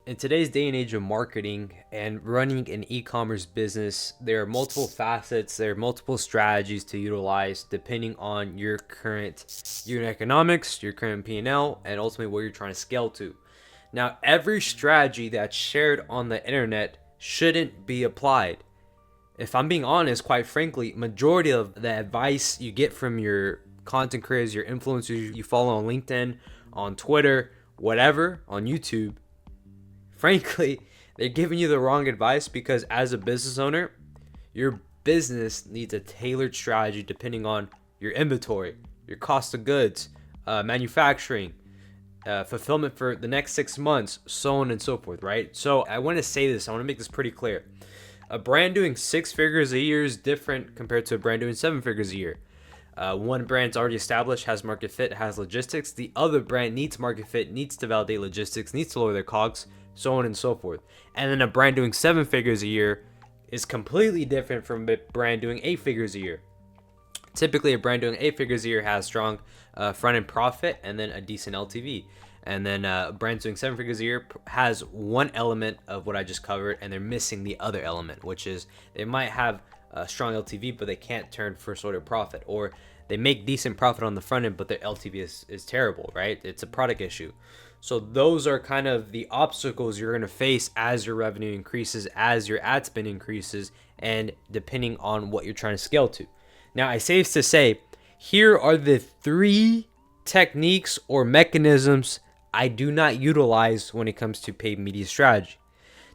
In today's day and age of marketing and running an e-commerce business, there are multiple facets, there are multiple strategies to utilize depending on your current unit economics, your current P&L, and ultimately where you're trying to scale to. Now, every strategy that's shared on the internet shouldn't be applied. If I'm being honest, quite frankly, majority of the advice you get from your content creators, your influencers you follow on LinkedIn, on Twitter, whatever, on YouTube, frankly, they're giving you the wrong advice because as a business owner, your business needs a tailored strategy depending on your inventory, your cost of goods, manufacturing, fulfillment for the next 6 months, so on and so forth, right? So I want to say this, I want to make this pretty clear. A brand doing 6 figures a year is different compared to a brand doing 7 figures a year. One brand's already established, has market fit, has logistics. The other brand needs market fit, needs to validate logistics, needs to lower their COGS, so on and so forth. And then a brand doing 7 figures a year is completely different from a brand doing 8 figures a year. Typically, a brand doing 8 figures a year has strong front-end profit and then a decent LTV. And then a brand doing 7 figures a year has one element of what I just covered, and they're missing the other element, which is they might have a strong LTV, but they can't turn first order profit, or they make decent profit on the front end, but their LTV is terrible, right? It's a product issue. So those are kind of the obstacles you're going to face as your revenue increases, as your ad spend increases, and depending on what you're trying to scale to. Now, I say this to say, here are the 3 techniques or mechanisms I do not utilize when it comes to paid media strategy.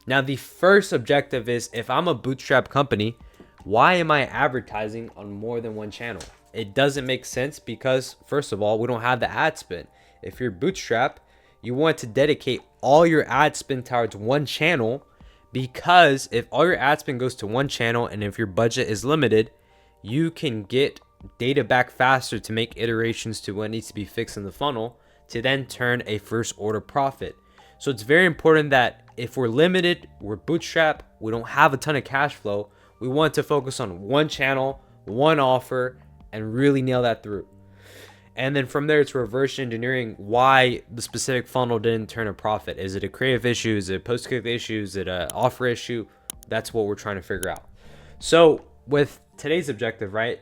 Now, the first objective is, if I'm a bootstrap company, why am I advertising on more than one channel? It doesn't make sense because, first of all, we don't have the ad spend. If you're bootstrap, you want to dedicate all your ad spend towards one channel, because if all your ad spend goes to one channel and if your budget is limited, you can get data back faster to make iterations to what needs to be fixed in the funnel to then turn a first order profit. So it's very important that if we're limited, we're bootstrap, we don't have a ton of cash flow, we want to focus on one channel, one offer, and really nail that through. And then from there, it's reverse engineering why the specific funnel didn't turn a profit. Is it a creative issue? Is it a post-click issue? Is it an offer issue? That's what we're trying to figure out. So with today's objective, right?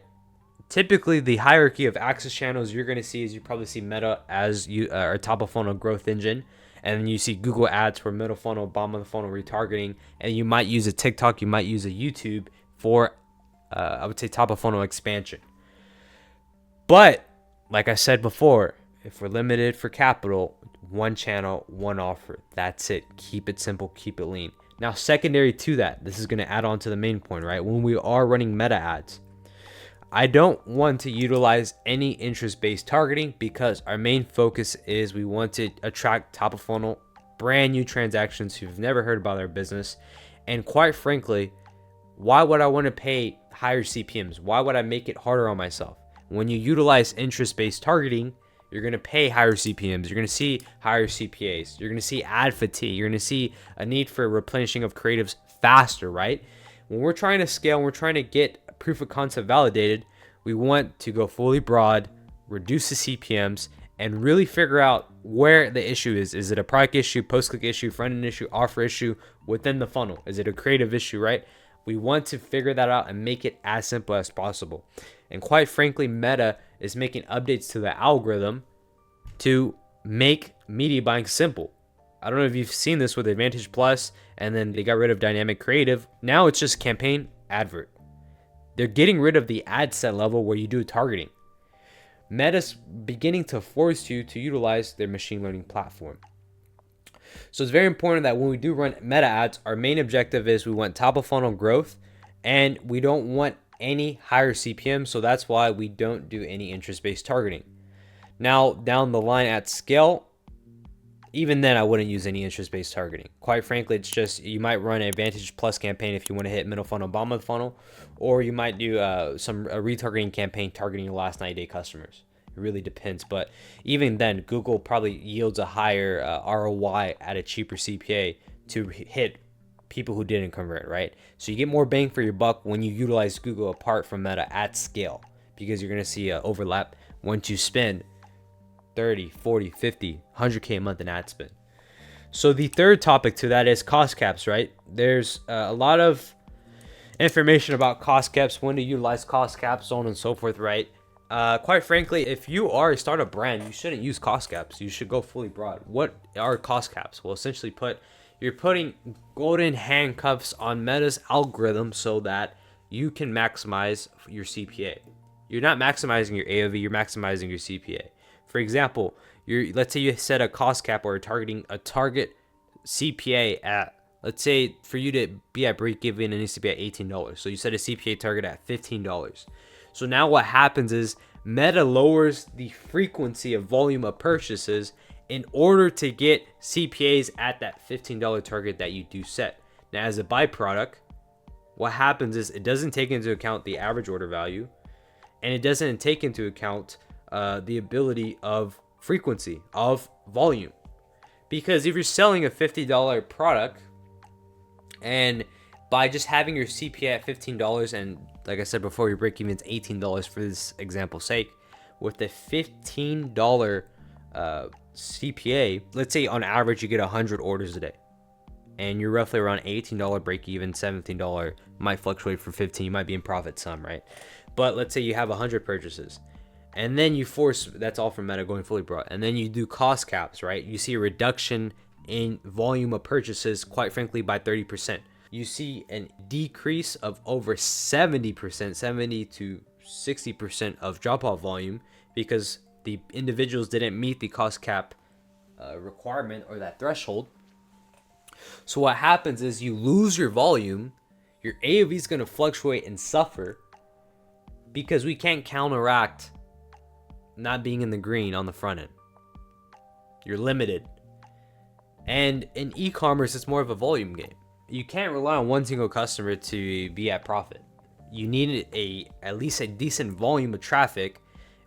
Typically, the hierarchy of access channels you're going to see is you probably see Meta as our top of funnel growth engine. And then you see Google Ads for middle funnel, bottom of the funnel retargeting. And you might use a TikTok, you might use a YouTube for, I would say, top of funnel expansion. But like I said before, if we're limited for capital, one channel, one offer. That's it. Keep it simple, keep it lean. Now, secondary to that, this is going to add on to the main point, right? When we are running meta ads, I don't want to utilize any interest-based targeting because our main focus is we want to attract top of funnel, brand new transactions who've never heard about our business. And quite frankly, why would I want to pay higher CPMs? Why would I make it harder on myself? When you utilize interest-based targeting, you're going to pay higher CPMs. You're going to see higher CPAs. You're going to see ad fatigue. You're going to see a need for replenishing of creatives faster, right? When we're trying to scale, we're trying to get proof of concept validated, we want to go fully broad, reduce the CPMs, and really figure out where the issue is. Is it a product issue, post-click issue, front-end issue, offer issue within the funnel? Is it a creative issue, right? We want to figure that out and make it as simple as possible. And quite frankly, Meta is making updates to the algorithm to make media buying simple. I don't know if you've seen this with Advantage Plus, and then they got rid of dynamic creative. Now it's just campaign advert. They're getting rid of the ad set level where you do targeting. Meta's beginning to force you to utilize their machine learning platform. So it's very important that when we do run meta ads, our main objective is we want top of funnel growth, and we don't want any higher CPM. So that's why we don't do any interest-based targeting. Now, down the line at scale, even then, I wouldn't use any interest-based targeting. Quite frankly, it's just you might run an Advantage Plus campaign if you want to hit middle funnel, bottom of the funnel, or you might do a retargeting campaign targeting your last 90-day customers. It really depends. But even then, Google probably yields a higher ROI at a cheaper CPA to hit people who didn't convert, right? So you get more bang for your buck when you utilize Google apart from Meta at scale, because you're going to see an overlap once you spend 30, 40, 50, 100K a month in ad spend. So the third topic to that is cost caps, right? There's a lot of information about cost caps, when to utilize cost caps, so on and so forth, right? Quite frankly, if you are a startup brand, you shouldn't use cost caps. You should go fully broad. What are cost caps? Well, essentially you're putting golden handcuffs on Meta's algorithm so that you can maximize your CPA. You're not maximizing your AOV, you're maximizing your CPA. For example, let's say you set a cost cap or targeting a target CPA at, let's say for you to be at break even, it needs to be at $18. So you set a CPA target at $15. So now what happens is Meta lowers the frequency of volume of purchases in order to get CPAs at that $15 target that you do set. Now, as a byproduct, what happens is it doesn't take into account the average order value, and it doesn't take into account the ability of frequency of volume. Because if you're selling a $50 product, and by just having your CPA at $15, and like I said before, your break even is $18 for this example's sake, with the $15 CPA, let's say on average you get 100 orders a day, and you're roughly around $18 break even, $17 might fluctuate for 15, you might be in profit some, right? But let's say you have 100 purchases, and then you force, that's all from Meta going fully broad, and then you do cost caps, right? You see a reduction in volume of purchases, quite frankly, by 30%. You see a decrease of over 70%, 70 to 60% of drop-off volume, because the individuals didn't meet the cost cap requirement or that threshold. So what happens is you lose your volume, your AOV is going to fluctuate and suffer, because we can't counteract not being in the green on the front end. You're limited. And in e-commerce, it's more of a volume game. You can't rely on one single customer to be at profit. You need at least a decent volume of traffic,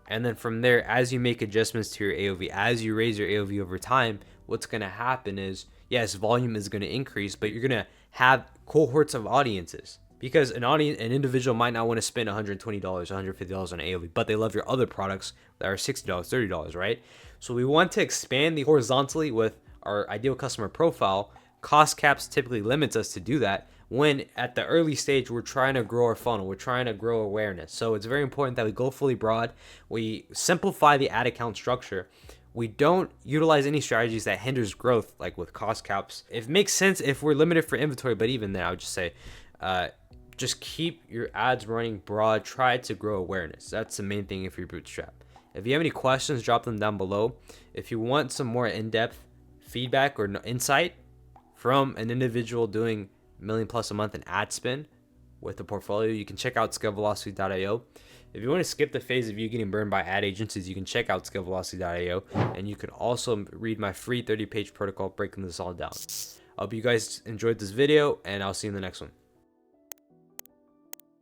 and then from there, as you make adjustments to your AOV, as you raise your AOV over time, what's going to happen is, yes, volume is going to increase, but you're going to have cohorts of audiences, because an individual might not want to spend $120, $150 on AOV, but they love your other products that are $60, $30, right? So we want to expand horizontally with our ideal customer profile. Cost caps typically limits us to do that when at the early stage we're trying to grow our funnel, we're trying to grow awareness. So it's very important that we go fully broad. We simplify the ad account structure. We don't utilize any strategies that hinders growth, like with cost caps. It makes sense if we're limited for inventory, but even then I would just say just keep your ads running broad. Try to grow awareness. That's the main thing if you're bootstrapped. If you have any questions, drop them down below. If you want some more in-depth feedback or insight from an individual doing $1 million+ a month in ad spend with a portfolio, you can check out scalevelocity.io. If you want to skip the phase of you getting burned by ad agencies, you can check out scalevelocity.io, and you can also read my free 30-page protocol breaking this all down. I hope you guys enjoyed this video, and I'll see you in the next one.